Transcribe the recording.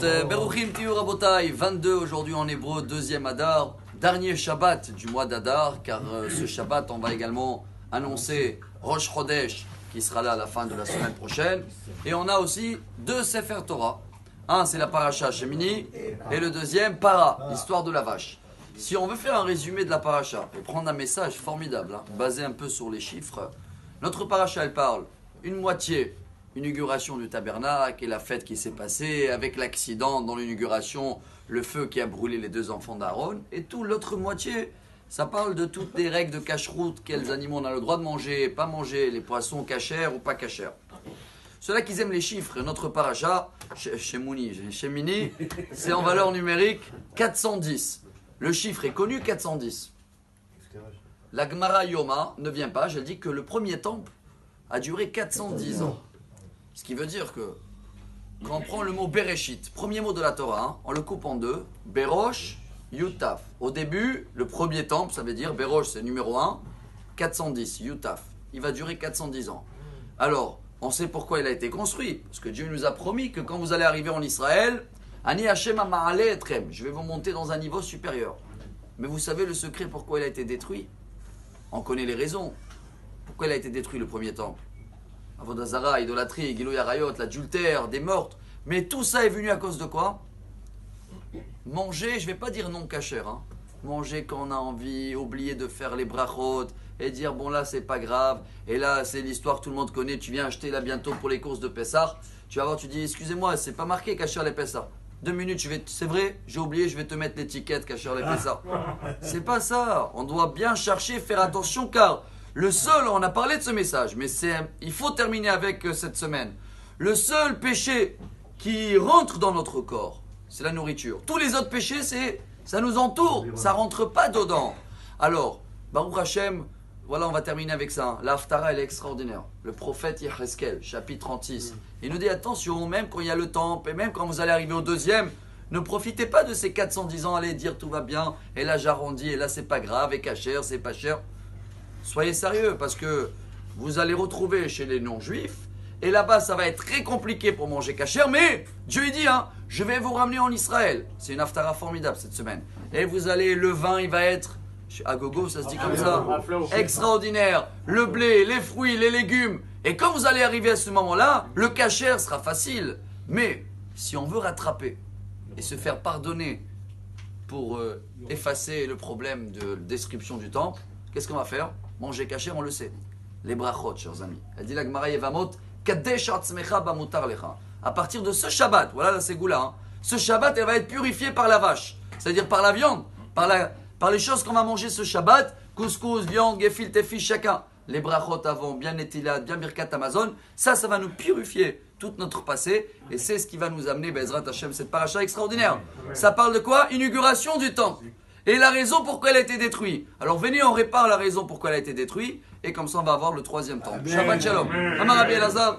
Shavuot, Beruchim Tiyu Rabotai, 22 aujourd'hui en hébreu, deuxième Adar, dernier Shabbat du mois d'Adar, car ce Shabbat on va également annoncer Rosh Chodesh qui sera là à la fin de la semaine prochaine. Et on a aussi deux Sefer Torah. Un c'est la Paracha Shemini et le deuxième Para, l'histoire de la vache. Si on veut faire un résumé de la Paracha et prendre un message formidable, basé un peu sur les chiffres, notre Paracha elle parle une moitié inauguration du tabernacle et la fête qui s'est passée avec l'accident dans l'inauguration, le feu qui a brûlé les deux enfants d'Aaron, et tout l'autre moitié, ça parle de toutes les règles de cache-route, quels animaux on a le droit de manger, pas manger, les poissons cachers ou pas cachers. Ceux-là qui aiment les chiffres, notre paracha, chez Mini, c'est en valeur numérique 410. Le chiffre est connu, 410. La Gemara Yoma ne vient pas, je dis que le premier temple a duré 410 ans. Ce qui veut dire que, quand on prend le mot Bereshit, premier mot de la Torah, on le coupe en deux, Berosh, Yutaf. Au début, le premier temple, ça veut dire, Berosh c'est numéro 1, 410, Yutaf. Il va durer 410 ans. Alors, on sait pourquoi il a été construit, parce que Dieu nous a promis que quand vous allez arriver en Israël, Ani Hashem Ma'ale Etrem, je vais vous monter dans un niveau supérieur. Mais vous savez le secret pourquoi il a été détruit? On connaît les raisons. Pourquoi il a été détruit le premier temple? Avodah Zara, idolâtrie, Gilui Arayot, l'adultère, des meurtres. Mais tout ça est venu à cause de quoi? Manger, je ne vais pas dire non kasher. Manger quand on a envie, oublier de faire les brachot et dire bon là c'est pas grave. Et là c'est l'histoire que tout le monde connaît. Tu viens acheter là bientôt pour les courses de Pessah. Tu vas voir, tu dis excusez-moi, c'est pas marqué kasher les Pessah. 2 minutes, c'est vrai, j'ai oublié, je vais te mettre l'étiquette kasher les Pessah. C'est pas ça. On doit bien chercher, faire attention car le seul, on a parlé de ce message, mais il faut terminer avec cette semaine. Le seul péché qui rentre dans notre corps, c'est la nourriture. Tous les autres péchés, ça nous entoure, ça rentre pas dedans. Alors, Baruch Hashem, voilà, on va terminer avec ça. La Haftara, elle est extraordinaire. Le prophète Yecheskel, chapitre 36. Il nous dit attention, même quand il y a le temple, et même quand vous allez arriver au deuxième, ne profitez pas de ces 410 ans, allez dire tout va bien, et là j'arrondis, et là c'est pas grave, et cacher, c'est pas cher. Soyez sérieux parce que vous allez retrouver chez les non-juifs et là-bas ça va être très compliqué pour manger kasher, mais Dieu il dit je vais vous ramener en Israël. C'est une haftara formidable cette semaine. Et vous allez, le vin il va être, à gogo ça se dit comme ça, extraordinaire. Le blé, les fruits, les légumes. Et quand vous allez arriver à ce moment-là, le kasher sera facile. Mais si on veut rattraper et se faire pardonner pour effacer le problème de description du temple, qu'est-ce qu'on va faire? Manger kasher, on le sait. Les brachot, chers amis. Elle dit la Gemara Yevamot, Kadesh atzmecha bamutar lecha. À partir de ce Shabbat, voilà la ségoula, ce Shabbat, elle va être purifiée par la vache. C'est-à-dire par la viande, par les choses qu'on va manger ce Shabbat, couscous, viande, gefilte et fish, chacun. Les brachot avant, bien netilat, bien birkat Amazon, ça va nous purifier tout notre passé. Et c'est ce qui va nous amener, Bezrat Hashem, cette paracha extraordinaire. Ça parle de quoi? Inauguration du temple. Et la raison pourquoi elle a été détruite. Alors venez, on répare la raison pourquoi elle a été détruite. Et comme ça, on va avoir le troisième temple. Shabbat Shalom. Amar Rabbi Elazar.